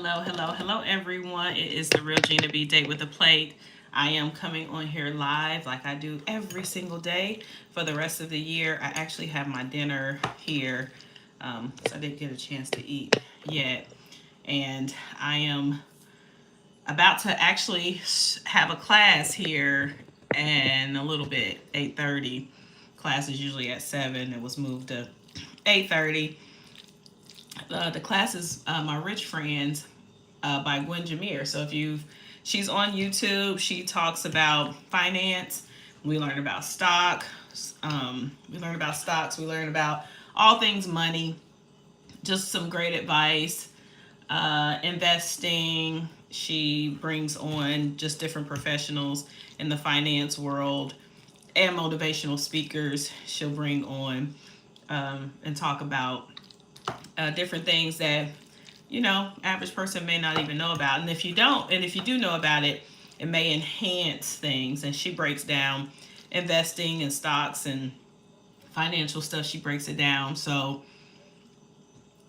Hello, everyone. It is the real Gina B Date with a Plate. I am coming on here live like I do every single day for the rest of the year. I actually have my dinner here, so I didn't get a chance to eat yet. And I am about to actually have a class here in a little bit, 8:30. Class is usually at 7. It was moved to 8:30. The class is My Rich Friends by Gwen Jameer. So she's on YouTube. She talks about finance. We learn about stock. We learn about stocks. We learn about all things money. Just some great advice. Investing. She brings on just different professionals in the finance world and motivational speakers. She'll bring on and talk about different things that average person may not even know about. And if you don't, and if you do know about it, it may enhance things. And she breaks down investing and stocks and financial stuff. She breaks it down so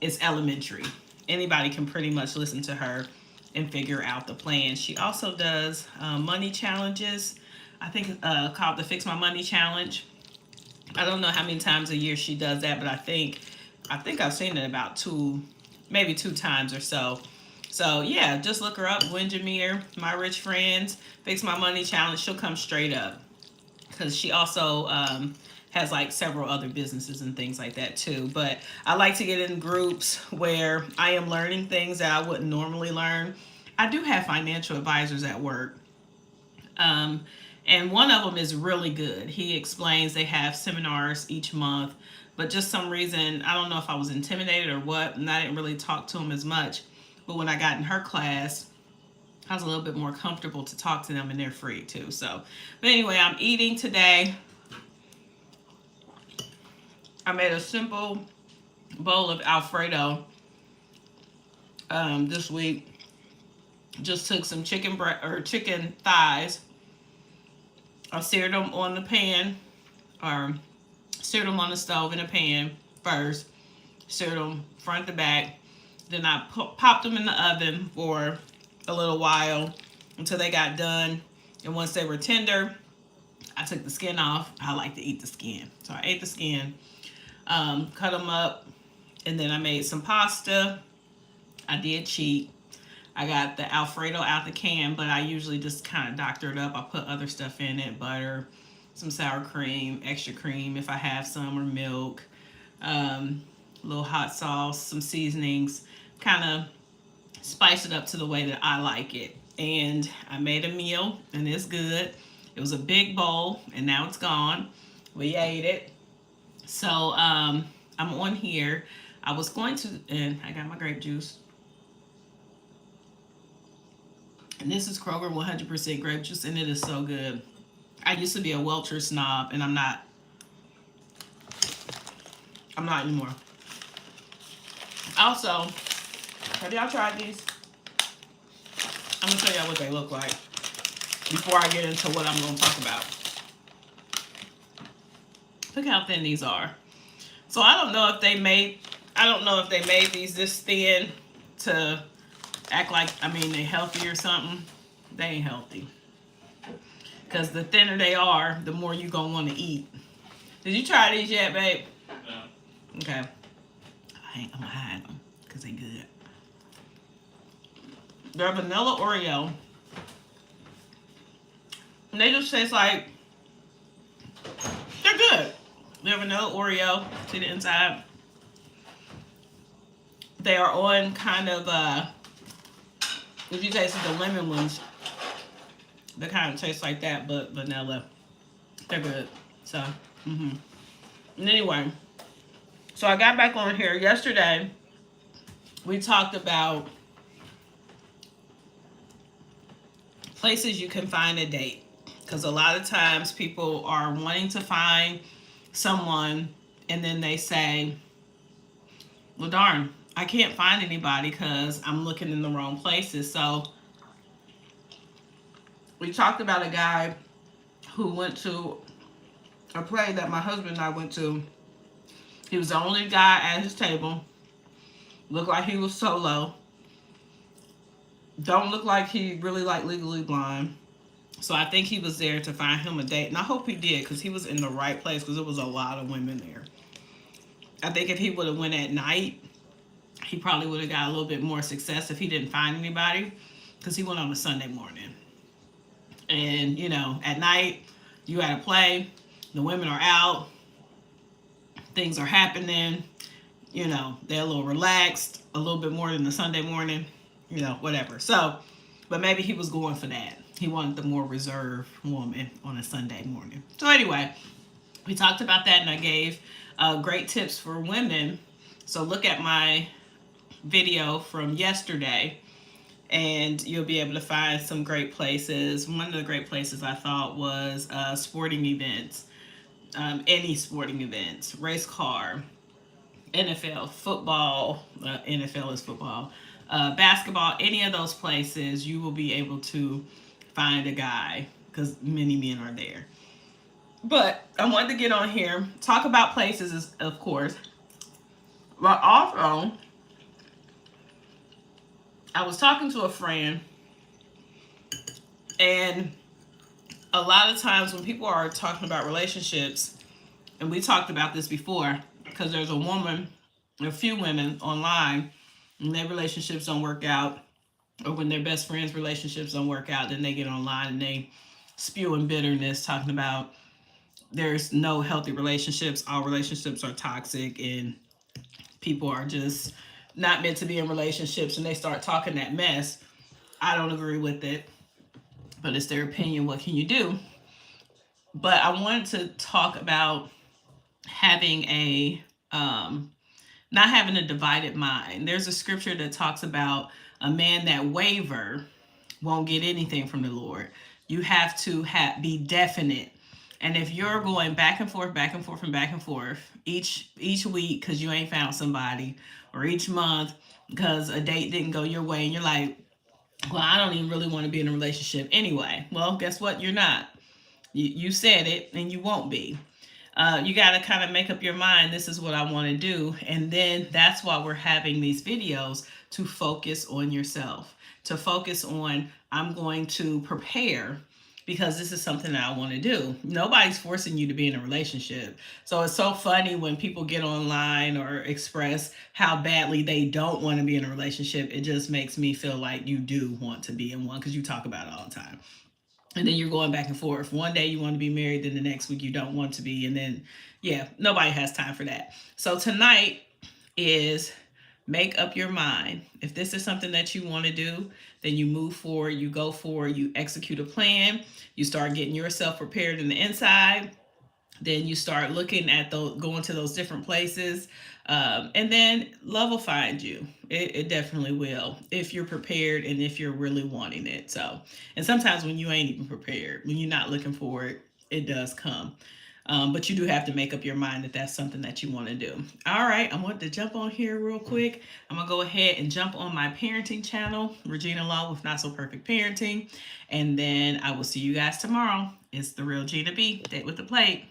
it's elementary. Anybody can pretty much listen to her and figure out the plan. She also does money challenges. I think called the Fix My Money Challenge. I don't know how many times a year she does that, but I think I've seen it about maybe two times or so. So yeah, just look her up, Gwen Jameer, My Rich Friends, Fix My Money Challenge. She'll come straight up because she also has like several other businesses and things like that too. But I like to get in groups where I am learning things that I wouldn't normally learn. I do have financial advisors at work. And one of them is really good. He explains they have seminars each month, but just some reason, I don't know if I was intimidated or what, and I didn't really talk to him as much. But when I got in her class, I was a little bit more comfortable to talk to them, and they're free too. So, but anyway, I'm eating today. I made a simple bowl of Alfredo this week. Just took some chicken thighs. I seared them on the pan, or seared them on the stove in a pan first. Seared them front to back. Then I popped them in the oven for a little while until they got done. And once they were tender, I took the skin off. I like to eat the skin. So I ate the skin, cut them up, and then I made some pasta. I did cheat. I got the Alfredo out the can, but I usually just kind of doctor it up. I put other stuff in it, butter, some sour cream, extra cream if I have some, or milk, a little hot sauce, some seasonings, kind of spice it up to the way that I like it. And I made a meal, and it's good. It was a big bowl, and now it's gone. We ate it. So I'm on here. I was going to, and I got my grape juice. And this is Kroger 100% grape juice, and it is so good. I used to be a Welcher snob, and I'm not anymore. Also, have y'all tried these? I'm going to show y'all what they look like before I get into what I'm going to talk about. Look how thin these are. So I don't know if they made these this thin to act like, they healthy or something. They ain't healthy. Because the thinner they are, the more you gonna want to eat. Did you try these yet, babe? No. Okay. I'm gonna hide them because they good. They're vanilla Oreo. And they just taste like, they're good. They're vanilla Oreo. See the inside? They are on kind of, if you tasted the lemon ones, they kind of taste like that, but vanilla. They're good. So, And anyway, so I got back on here yesterday. We talked about places you can find a date, because a lot of times people are wanting to find someone, and then they say, well, darn, I can't find anybody because I'm looking in the wrong places. So we talked about a guy who went to a play that my husband and I went to. He was the only guy at his table. Looked like he was solo. Don't look like he really like Legally Blonde. So I think he was there to find him a date, and I hope he did because he was in the right place because there was a lot of women there. I think if he would have went at night, he probably would have got a little bit more success if he didn't find anybody because he went on a Sunday morning. And at night you got to play. The women are out. Things are happening. They're a little relaxed, a little bit more than the Sunday morning. Whatever. So, but maybe he was going for that. He wanted the more reserved woman on a Sunday morning. So anyway, we talked about that, and I gave great tips for women. So look at my video from yesterday, and you'll be able to find some great places. One of the great places I thought was sporting events, any sporting events, race car, NFL, football, NFL is football, basketball, any of those places, you will be able to find a guy because many men are there. But I wanted to get on here, talk about places, of course, but also I was talking to a friend, and a lot of times when people are talking about relationships, and we talked about this before, because there's a few women online, and their relationships don't work out, or when their best friends' relationships don't work out, then they get online and they spewing bitterness, talking about there's no healthy relationships, all relationships are toxic, and people are just not meant to be in relationships, and they start talking that mess. I don't agree with it, but it's their opinion. What can you do? But I wanted to talk about having not having a divided mind. There's a scripture that talks about a man that waver won't get anything from the Lord. You have to be definite. And if you're going back and forth, back and forth, and back and forth each week because you ain't found somebody, or each month because a date didn't go your way, and you're like, well, I don't even really want to be in a relationship anyway. Well, guess what? You're not. You said it, and you won't be. You got to kind of make up your mind, this is what I want to do. And then that's why we're having these videos, to focus on yourself, to focus on, I'm going to prepare because this is something that I want to do. Nobody's forcing you to be in a relationship. So it's so funny when people get online or express how badly they don't want to be in a relationship. It just makes me feel like you do want to be in one because you talk about it all the time. And then you're going back and forth. One day you want to be married, then the next week you don't want to be. And then, nobody has time for that. So tonight is make up your mind. If this is something that you want to do, then you move forward, you go forward, you execute a plan, you start getting yourself prepared in the inside. Then you start looking at going to those different places, and then love will find you. It definitely will, if you're prepared and if you're really wanting it. So, and sometimes when you ain't even prepared, when you're not looking for it, it does come. But you do have to make up your mind that that's something that you want to do. All right, I want to jump on here real quick. I'm going to go ahead and jump on my parenting channel, Regina Law with Not So Perfect Parenting. And then I will see you guys tomorrow. It's the real Gina B, Date with the Plate.